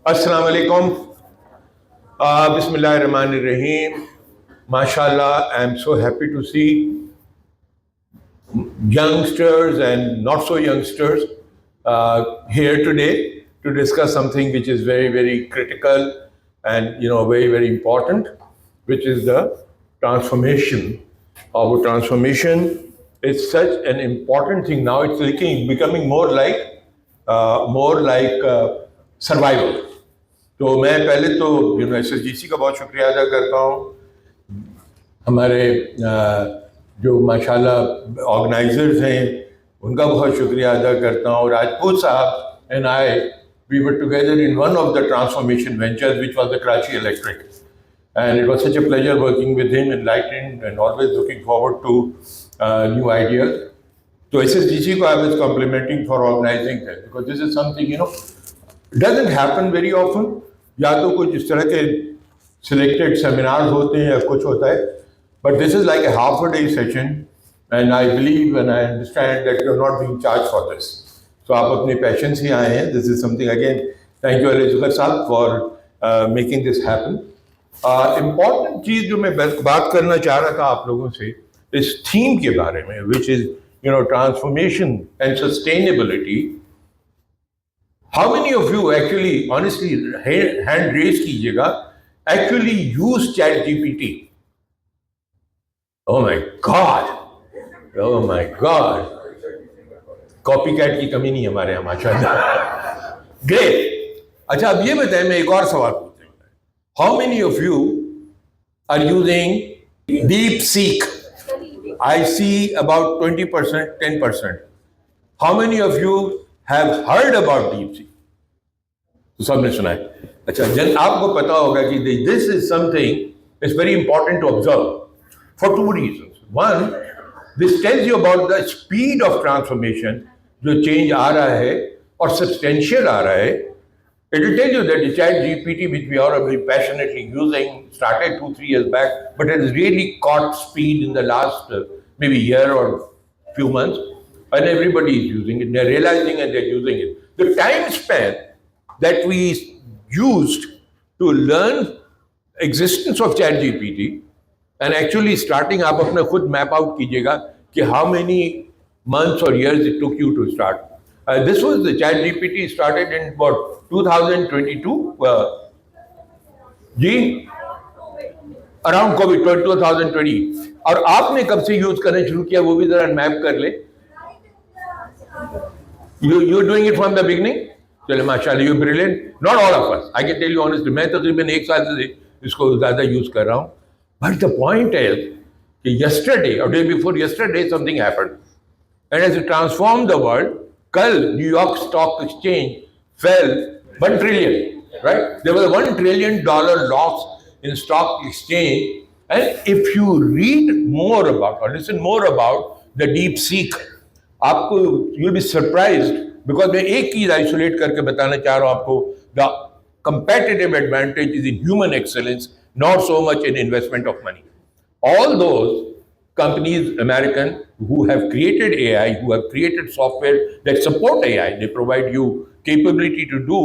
अस्सलाम वालेकुम। Bismillahirrahmanirrahim. MashaAllah, I am so happy to see youngsters and not so youngsters here today to discuss something which is very, very critical and very, very important, which is the transformation. Our transformation is such an important thing now. It's becoming more like survival. तो मैं पहले तो SSGC का बहुत शुक्रिया अदा करता हूँ, हमारे जो माशाल्लाह ऑर्गेनाइजर्स हैं उनका बहुत शुक्रिया अदा करता हूँ. राजपूत साहब and I we were together in one of the transformation ventures which was the Karachi electric, and it was such a pleasure working with him, enlightened and always looking forward to new ideas. So SSGC ko I was complimenting for organizing that, because this is something doesn't happen very often. या तो कुछ इस तरह के selected seminars होते हैं या कुछ होता है, but this is like a half a day session and I believe and I understand that you are not being charge for this. So आप अपने पैशन से आए हैं. This is something again, thank you Ali Jugar साहब for making this happen. Important चीज़ जो मैं बात करना चाह रहा था आप लोगों से इस थीम के बारे में, which is transformation and sustainability. How many of you actually, honestly, hand raise कीजिएगा, actually use ChatGPT? Oh my God! Oh my God! Copycat की कमी नहीं हमारे यहाँ माशाल्लाह. Great. अच्छा, अब ये बताएं, मैं एक और सवाल पूछता हूँ. How many of you are using DeepSeek? I see about 20%, 10%. How many of you have heard about DeepSeek? तो सबने सुना है. अच्छा, जब आपको पता होगा कि this is something is very important to observe for two reasons. One, this tells you about the speed of transformation जो चेंज आ रहा है और सब्सटेंशियल आ रहा है. It will tell you that the chat GPT, which we are very passionately using, started 2-3 years back, but has really caught speed in the last maybe year or few months, and everybody is using it. They're realizing and they're using it. The time span that we used to learn existence of chat GPT and actually starting, आप अपना खुद map out कीजिएगा कि how many months or years it took you to start. This was the chat GPT started in what, 2022? जी, around covid 2020. और आपने कब से यूज करना शुरू किया वो भी जरा मैप कर ले. You doing it from the beginning? चले माशाल्लाह, you brilliant. Not all of us, I can tell you honestly, मैं तकरीबन 1 साल से इसको ज़्यादा यूज कर रहा हूँ. बट द पॉइंट इज कि yesterday or day before yesterday something happened and as it transformed the world. कल New York stock exchange fell 1 trillion, right? There was a $1 trillion loss in stock exchange. And if you read more about or listen more about the DeepSeek, आपको you'll be surprised, because मैं एक चीज isolate करके बताना चाह रहा हूँ आपको. The competitive advantage is in human excellence, not so much in investment of money. All those companies, American, who have created AI, who have created software that support AI, they provide you capability to do.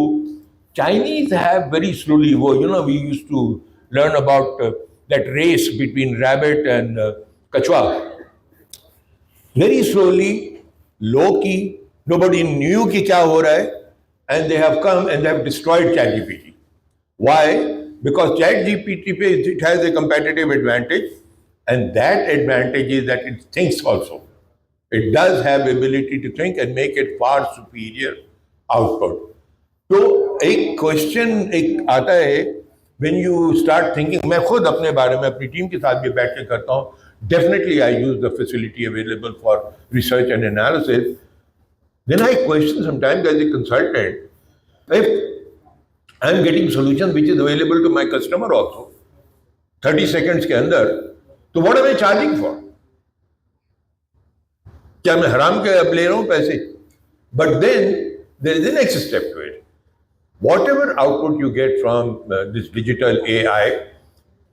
Chinese have very slowly, we used to learn about that race between rabbit and kachwa. Very slowly, low-key, nobody knew ki kya ho raha hai, and they have come and they have destroyed ChatGPT. Why? Because ChatGPT, it has a competitive advantage. And that advantage is that it thinks also. It does have ability to think and make it far superior output. तो एक question एक आता है when you start thinking. मैं खुद अपने बारे में अपनी टीम के साथ भी बैठ के करता हूँ. Definitely I use the facility available for research and analysis. Then I question sometimes as a consultant, if I'm getting solutions which is available to my customer also 30 seconds के अंदर, तो what am I charging for? क्या मैं हराम के अब ले रहा हूं पैसे? But then there is the next step to it. Whatever output you get from this digital AI,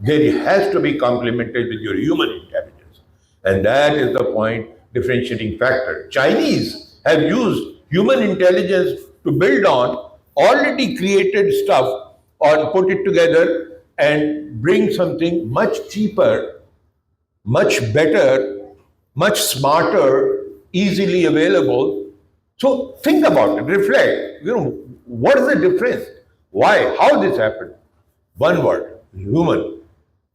there has to be complemented with your human intelligence, and that is the point differentiating factor. Chinese have used human intelligence to build on already created stuff or put it together and bring something much cheaper, much better, much smarter, easily available. So think about it, reflect. What is the difference? Why? How this happened? One word, human.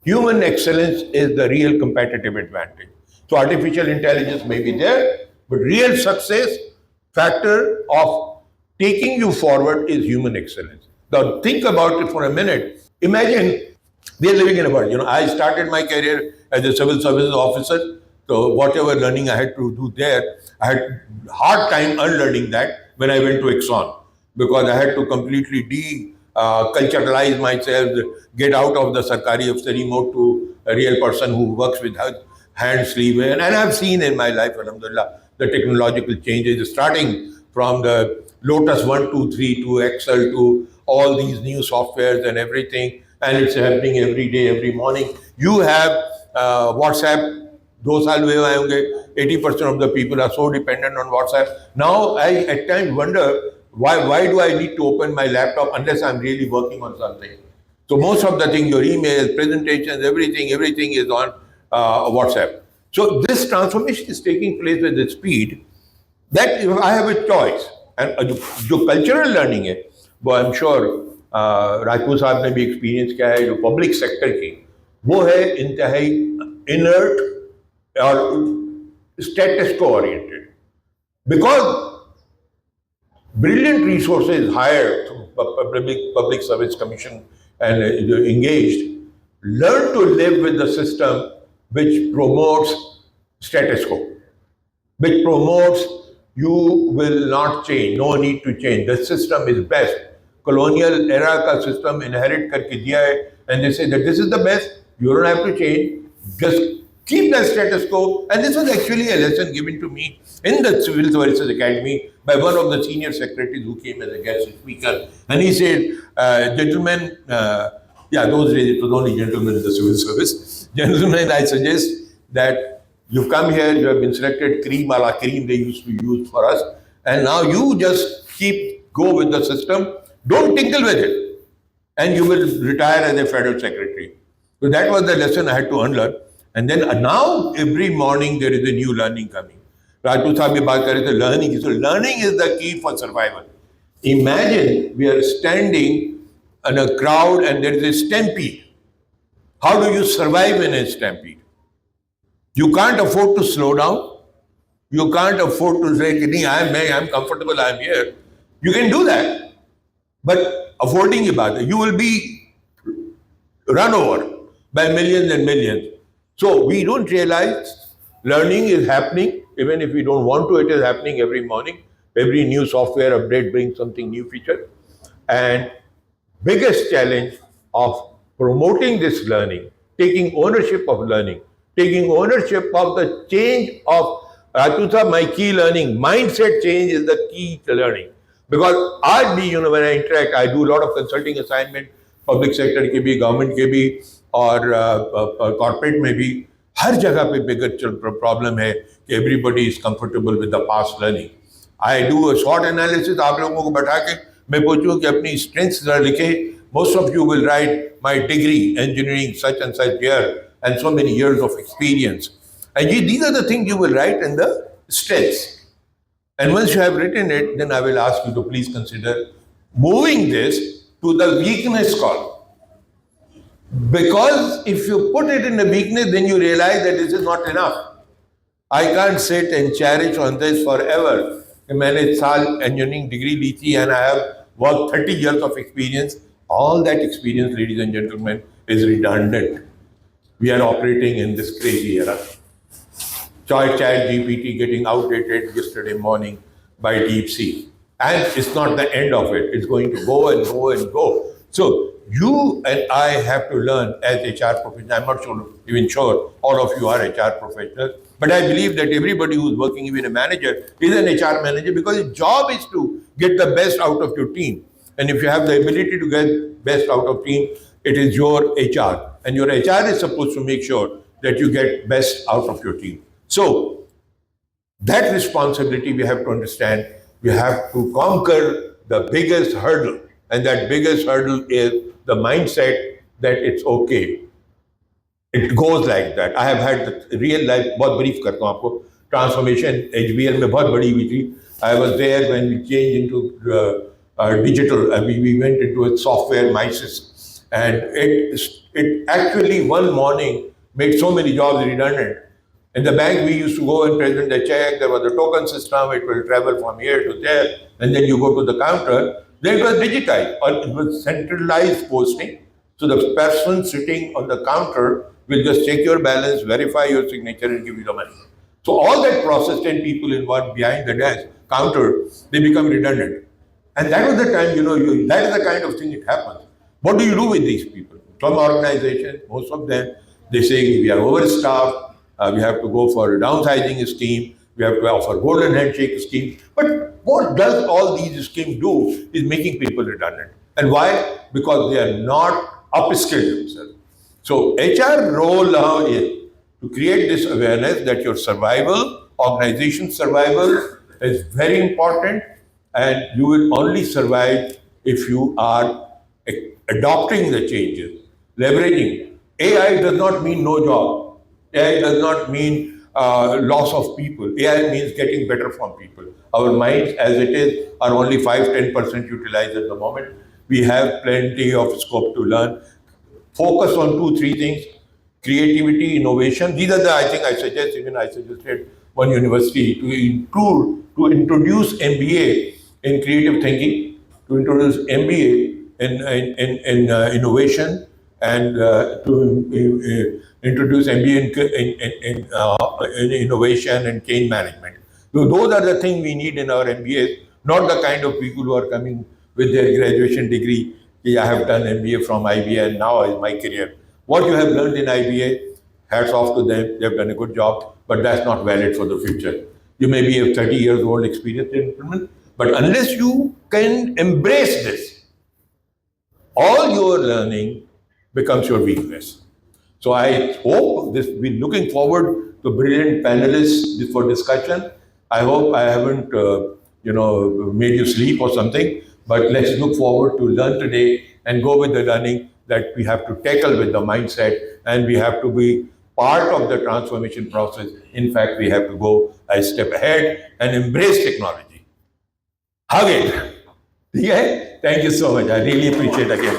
Human excellence is the real competitive advantage. So artificial intelligence may be there, but real success factor of taking you forward is human excellence. Now think about it for a minute. Imagine we are living in a world. I started my career as a civil services officer. So whatever learning I had to do there, I had hard time unlearning that when I went to Exxon, because I had to completely culturalize myself, get out of the sarkari afsari mode to a real person who works with her hand sleeve. And I've seen in my life, alhamdulillah, the technological changes starting from the Lotus 1, 2, 3 to Excel to all these new softwares and everything. And it's happening every day, every morning. You have WhatsApp. 2 साल हुए होंगे, 80% of the people are so dependent on WhatsApp. Now I at times wonder why do I need to open my laptop unless I'm really working on something? So most of the thing, your emails, presentations, everything is on WhatsApp. So this transformation is taking place with the speed that if I have a choice. And जो cultural learning है, वो I'm sure Rajput साहब ने भी experience किया है, जो public sector की, वो है इंतहाई inert or status quo oriented, because brilliant resources hired through public service commission and engaged learn to live with the system which promotes status quo, which promotes you will not change, no need to change, the system is best. Colonial era ka system inherit karke diya hai, and they say that this is the best, you don't have to change, just keep the status quo. And this was actually a lesson given to me in the Civil Services Academy by one of the senior secretaries who came as a guest speaker. And he said, gentlemen, those days it was only gentlemen in the civil service. Gentlemen, I suggest that you've come here, you have been selected, cream a la cream they used to use for us. And now you just go with the system, don't tinkle with it. And you will retire as a federal secretary. So that was the lesson I had to unlearn. And then now every morning there is a new learning coming. Rajput Sahab baat kar rahe the learning. So learning is the key for survival. Imagine we are standing in a crowd and there is a stampede. How do you survive in a stampede? You can't afford to slow down. You can't afford to say, I'm comfortable, I'm here. You can do that. But affording ye baat hai, you will be run over by millions and millions. So we don't realize learning is happening, even if we don't want to, it is happening every morning. Every new software update brings something new feature. And biggest challenge of promoting this learning, taking ownership of learning, taking ownership of the change of Rajput, my key learning, mindset change is the key to learning. Because when I interact, I do a lot of consulting assignment, public sector के भी, government के भी, और corporate में भी, हर जगह पे bigger problem है कि everybody is comfortable with the past learning. I do a short analysis, आप लोगों को बैठा के मैं पूछूं कि अपनी strengths जरा लिखे. Most of you will write my degree, engineering, such and such year, and so many years of experience. And these are the things you will write in the strengths. And once you have written it, then I will ask you to please consider moving this to the weakness column. Because if you put it in the weakness, then you realize that this is not enough. I can't sit and cherish on this forever. मैंने साल engineering degree ली थी and I have worked 30 years of experience. All that experience, ladies and gentlemen, is redundant. We are operating in this crazy era. Chat GPT getting outdated yesterday morning by DeepSeek. And it's not the end of it. It's going to go and go and go. So you and I have to learn as HR professionals. I'm not even sure all of you are HR professionals. But I believe that everybody who's working, even a manager, is an HR manager because his job is to get the best out of your team. And if you have the ability to get best out of team, it is your HR. And your HR is supposed to make sure that you get best out of your team. So that responsibility we have to understand. We have to conquer the biggest hurdle, and that biggest hurdle is the mindset that it's okay. It goes like that. I have had the real life, बहुत brief करता हूँ आपको, transformation HBL में बहुत बड़ी हुई थी. I was there when we changed into digital. We went into a software MySys, and it actually one morning made so many jobs redundant. In the bank, we used to go and present a check. There was a token system. It will travel from here to there, and then you go to the counter. Then it was digitized, or it was centralized posting. So the person sitting on the counter will just check your balance, verify your signature, and give you the money. So all that process, 10 people involved behind the desk, counter, they become redundant. And that was the time, that is the kind of thing it happens. What do you do with these people? Some organizations, most of them, they say we are overstaffed, we have to go for a downsizing scheme, we have to offer golden handshake scheme. But what does all these schemes do is making people redundant. And why? Because they are not upskilled themselves. So HR role now is to create this awareness that your survival, organization survival is very important, and you will only survive if you are adopting the changes, leveraging. AI does not mean no job. AI does not mean loss of people. AI means getting better from people. Our minds, as it is, are only 5-10% utilized at the moment. We have plenty of scope to learn. Focus on 2-3 things: creativity, innovation. These are I suggested one university to introduce MBA in creative thinking, to introduce MBA in innovation, and to introduce MBA in innovation and change management. So those are the things we need in our MBAs, not the kind of people who are coming with their graduation degree. I have done MBA from IBA and now is my career. What you have learned in IBA, hats off to them, they have done a good job, but that's not valid for the future. You may be a 30 years old experience in implement, but unless you can embrace this, all your learning becomes your weakness. So I hope this, we're looking forward to brilliant panelists for discussion. I hope I haven't, made you sleep or something, but let's look forward to learn today and go with the learning that we have to tackle with the mindset, and we have to be part of the transformation process. In fact, we have to go a step ahead and embrace technology. Hug it. Okay? Thank you so much. I really appreciate it again.